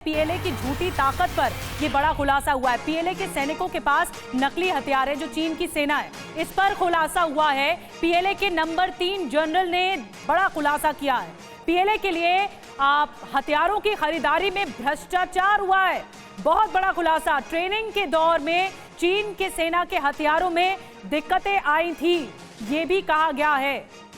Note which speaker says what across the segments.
Speaker 1: PLA की झूठी ताकत पर ये बड़ा खुलासा हुआ है। पीएलए के सैनिकों के पास नकली हथियार है जो चीन की सेना है, इस पर खुलासा हुआ है। पीएलए के नंबर 3 जनरल ने बड़ा खुलासा किया है। पीएलए के लिए हथियारों की खरीदारी में भ्रष्टाचार हुआ है। बहुत बड़ा खुलासा। ट्रेनिंग के दौर में चीन के सेना के हथियारों में दिक्कतें आई थी, ये भी कहा गया है।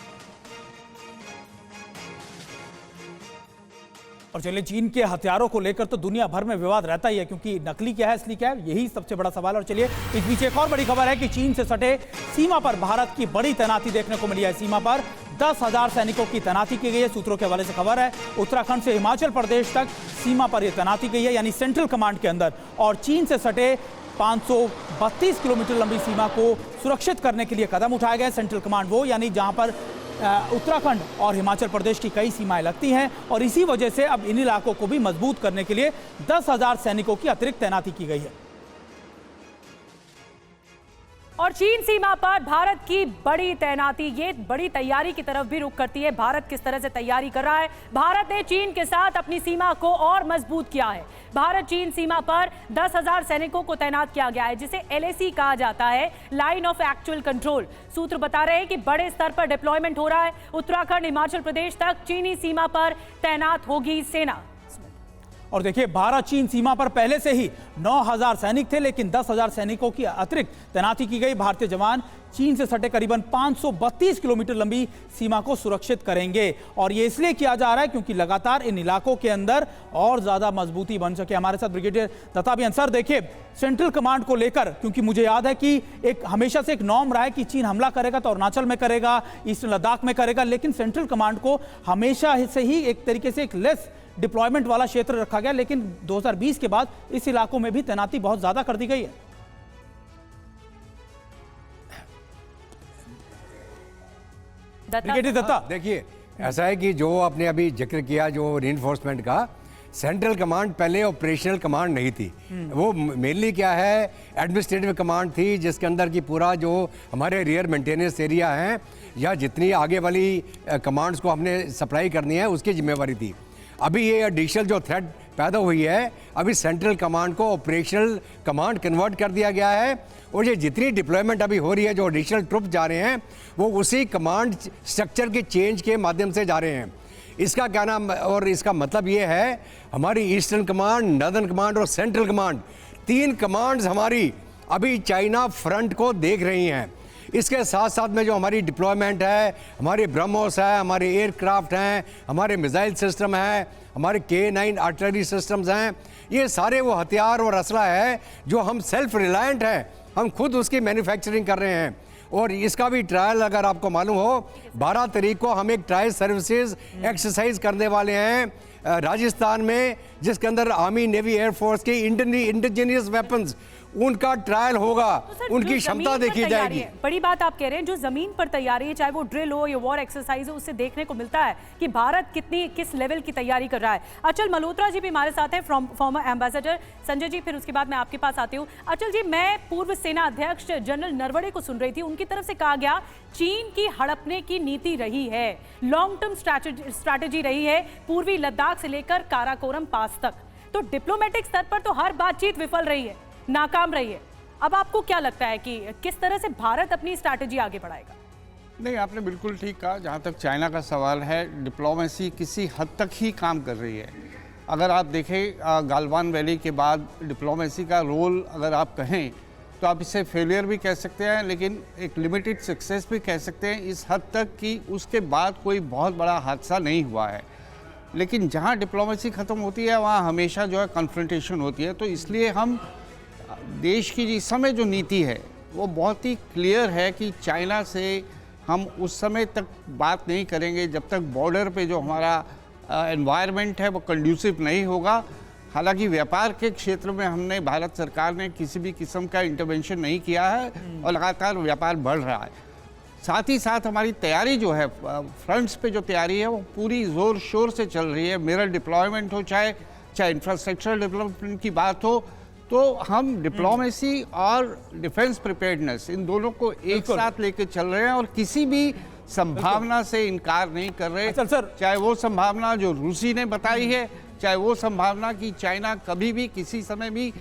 Speaker 2: और चलिए, चीन के हथियारों को लेकर तो दुनिया भर में विवाद रहता ही है, क्योंकि नकली क्या है असली क्या है, यही सबसे बड़ा सवाल है। और चलिए, इस बीच एक और बड़ी खबर है कि चीन से सटे सीमा पर भारत की बड़ी तैनाती देखने को मिली है। सीमा पर 10,000 सैनिकों की तैनाती की गई है। सूत्रों के हवाले से खबर है, उत्तराखंड से हिमाचल प्रदेश तक सीमा पर यह तैनाती गई है, यानी सेंट्रल कमांड के अंदर। और चीन से सटे 532 किलोमीटर लंबी सीमा को सुरक्षित करने के लिए कदम उठाए गए। सेंट्रल कमांड वो यानी जहां पर उत्तराखंड और हिमाचल प्रदेश की कई सीमाएं लगती हैं, और इसी वजह से अब इन इलाकों को भी मजबूत करने के लिए 10,000 सैनिकों की अतिरिक्त तैनाती की गई है।
Speaker 1: और चीन सीमा पर भारत की बड़ी तैनाती ये बड़ी तैयारी की तरफ भी रुख करती है। भारत किस तरह से तैयारी कर रहा है? भारत ने चीन के साथ अपनी सीमा को और मजबूत किया है। भारत चीन सीमा पर 10,000 सैनिकों को तैनात किया गया है, जिसे LAC कहा जाता है, लाइन ऑफ एक्चुअल कंट्रोल। सूत्र बता रहे हैं कि बड़े स्तर पर डिप्लॉयमेंट हो रहा है। उत्तराखंड हिमाचल प्रदेश तक चीनी सीमा पर तैनात होगी सेना।
Speaker 2: और देखिए, भारत चीन सीमा पर पहले से ही 9,000 सैनिक थे, लेकिन 10,000 सैनिकों की अतिरिक्त तैनाती की गई। भारतीय जवान चीन से सटे करीबन 532 किलोमीटर लंबी सीमा को सुरक्षित करेंगे। और ये इसलिए किया जा रहा है क्योंकि लगातार इन इलाकों के अंदर और ज्यादा मजबूती बन सके। हमारे साथ ब्रिगेडियर दत्ता अभियान सर, देखिए, सेंट्रल कमांड को लेकर, क्योंकि मुझे याद है कि एक हमेशा से एक नॉर्म रहा है कि चीन हमला करेगा तो अरुणाचल में करेगा, ईस्ट लद्दाख में करेगा, लेकिन सेंट्रल कमांड को हमेशा से ही एक तरीके से एक लेस डिप्लॉयमेंट वाला क्षेत्र रखा गया, लेकिन 2020 के बाद इस इलाकों में भी तैनाती बहुत ज्यादा कर दी गई है। दत्ता,
Speaker 3: देखिए, ऐसा है कि जो आपने अभी जिक्र किया, जो रीइंफोर्समेंट का, सेंट्रल कमांड पहले ऑपरेशनल कमांड नहीं थी। वो मेनली क्या है, एडमिनिस्ट्रेटिव कमांड थी, जिसके अंदर की पूरा जो हमारे रियर मेंटेनेंस एरिया हैं या जितनी आगे वाली कमांड्स को हमने सप्लाई करनी है, उसकी जिम्मेवारी थी। अभी ये एडिशनल जो थ्रेट पैदा हुई है, अभी सेंट्रल कमांड को ऑपरेशनल कमांड कन्वर्ट कर दिया गया है। और ये जितनी डिप्लॉयमेंट अभी हो रही है, जो एडिशनल ट्रुप जा रहे हैं, वो उसी कमांड स्ट्रक्चर के चेंज के माध्यम से जा रहे हैं। इसका क्या नाम, और इसका मतलब ये है, हमारी ईस्टर्न कमांड, नॉर्दर्न कमांड और सेंट्रल कमांड, 3 कमांड्स हमारी अभी चाइना फ्रंट को देख रही हैं। इसके साथ साथ में जो हमारी डिप्लॉयमेंट है, हमारे ब्रह्मोस है, हमारे एयरक्राफ्ट हैं, हमारे मिसाइल सिस्टम है, हमारे K9 आर्टिलरी सिस्टम्स हैं, ये सारे वो हथियार और असला है जो हम सेल्फ रिलायंट हैं, हम खुद उसकी मैन्युफैक्चरिंग कर रहे हैं। और इसका भी ट्रायल, अगर आपको मालूम हो, 12 तारीख को हम एक ट्रायल सर्विसेज एक्सरसाइज करने वाले हैं राजस्थान में, जिसके अंदर आर्मी, नेवी, एयरफोर्स की इंडिजीनियस वेपन्स, उनका ट्रायल होगा,
Speaker 1: तो
Speaker 3: उनकी क्षमता देखी जाएगी।
Speaker 1: बड़ी बात आप कह रहे हैं, जो जमीन पर तैयारी है, चाहे वो ड्रिल हो या वॉर एक्सरसाइज हो, उससे देखने को मिलता है कि भारत किस लेवल की तैयारी कर रहा है। अचल मल्होत्रा जी भी हमारे साथ हैं, फॉर्मर एम्बेसडर। संजय जी, फिर उसके बाद मैं आपके पास आती हूँ। अचल जी, मैं पूर्व सेना अध्यक्ष जनरल नरवणे को सुन रही थी, उनकी तरफ से कहा गया चीन की हड़पने की नीति रही है, लॉन्ग टर्म स्ट्रैटेजी रही है, पूर्वी लद्दाख से लेकर काराकोरम पास तक। तो डिप्लोमेटिक स्तर पर तो हर बातचीत विफल रही है, नाकाम रही है। अब आपको क्या लगता है कि किस तरह से भारत अपनी स्ट्रैटेजी आगे बढ़ाएगा?
Speaker 4: नहीं, आपने बिल्कुल ठीक कहा। जहाँ तक चाइना का सवाल है, डिप्लोमेसी किसी हद तक ही काम कर रही है। अगर आप देखें, गालवान वैली के बाद डिप्लोमेसी का रोल अगर आप कहें तो आप इसे फेलियर भी कह सकते हैं, लेकिन एक लिमिटेड सक्सेस भी कह सकते हैं, इस हद तक कि उसके बाद कोई बहुत बड़ा हादसा नहीं हुआ है। लेकिन जहाँ डिप्लोमेसी ख़त्म होती है, वहाँ हमेशा जो है कन्फ्रंटेशन होती है। तो इसलिए हम देश की इस समय जो नीति है, वो बहुत ही क्लियर है कि चाइना से हम उस समय तक बात नहीं करेंगे जब तक बॉर्डर पे जो हमारा एनवायरनमेंट है वो कंड्यूसिव नहीं होगा। हालांकि व्यापार के क्षेत्र में हमने, भारत सरकार ने किसी भी किस्म का इंटरवेंशन नहीं किया है और लगातार व्यापार बढ़ रहा है। साथ ही साथ हमारी तैयारी जो है, फ्रंट्स पे जो तैयारी है, वो पूरी ज़ोर शोर से चल रही है। मिरर डिप्लॉयमेंट हो, चाहे इंफ्रास्ट्रक्चर डेवलपमेंट की बात हो, तो हम डिप्लोमेसी और डिफेंस प्रिपेयर्डनेस, इन दोनों को एक साथ लेके चल रहे हैं और किसी भी संभावना से इनकार नहीं कर रहे। चाहे वो संभावना जो रूसी ने बताई है, चाहे वो संभावना कि चाइना कभी भी किसी समय भी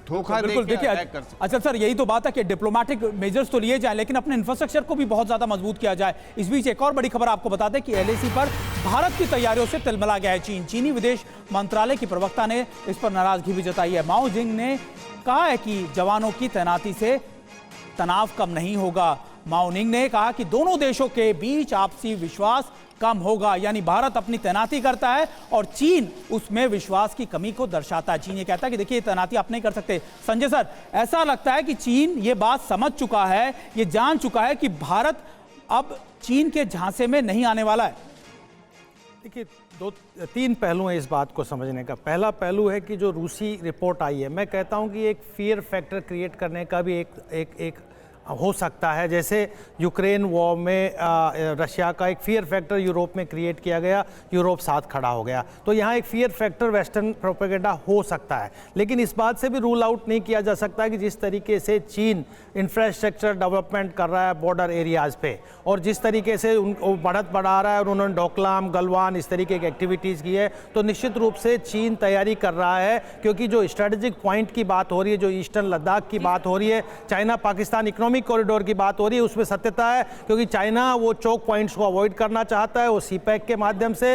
Speaker 4: धोखा
Speaker 2: बिल्कुल
Speaker 4: देके
Speaker 2: देखिए
Speaker 4: अटैक कर सकता है।
Speaker 2: अच्छा सर, यही तो बात है कि डिप्लोमेटिक मेजर्स तो लिए जाएं, लेकिन अपने इंफ्रास्ट्रक्चर को भी बहुत ज्यादा मजबूत किया जाए। इस बीच एक और बड़ी खबर आपको बता दें कि LAC पर भारत की तैयारियों से तिलमिला गया है चीन। चीनी विदेश मंत्रालय की प्रवक्ता ने इस पर नाराजगी भी जताई है। माओ जिंग ने कहा है कि जवानों की तैनाती से तनाव कम नहीं होगा। माओ निंग ने कहा कि दोनों देशों के बीच आपसी विश्वास कम होगा, यानी भारत अपनी तैनाती करता है और चीन उसमें विश्वास की कमी को दर्शाता है। चीन ये कहता है कि देखिए तैनाती आप नहीं कर सकते। संजय सर, ऐसा लगता है कि चीन ये बात समझ चुका है, ये जान चुका है कि भारत अब चीन के झांसे में नहीं आने वाला है।
Speaker 5: देखिए, 2-3 पहलू हैं इस बात को समझने का। पहला पहलू है कि जो रूसी रिपोर्ट आई है, मैं कहता हूं कि एक फियर फैक्टर क्रिएट करने का भी एक हो सकता है। जैसे यूक्रेन वॉर में रशिया का एक फियर फैक्टर यूरोप में क्रिएट किया गया, यूरोप साथ खड़ा हो गया, तो यहाँ एक फियर फैक्टर वेस्टर्न प्रोपेगेंडा हो सकता है। लेकिन इस बात से भी रूल आउट नहीं किया जा सकता कि जिस तरीके से चीन इंफ्रास्ट्रक्चर डेवलपमेंट कर रहा है बॉर्डर एरियाज़ पे, और जिस तरीके से वो बढ़त बढ़ा रहा है और उन्होंने डोकलाम, गलवान इस तरीके की एक्टिविटीज़ की है, तो निश्चित रूप से चीन तैयारी कर रहा है। क्योंकि जो स्ट्रेटेजिक पॉइंट की बात हो रही है, जो ईस्टर्न लद्दाख की बात हो रही है, चाइना पाकिस्तान इकोनॉमिक कॉरिडोर की बात हो रही है, उसमें सत्यता है। क्योंकि चाइना वो चोक पॉइंट्स को अवॉइड करना चाहता है, वो CPEC के माध्यम से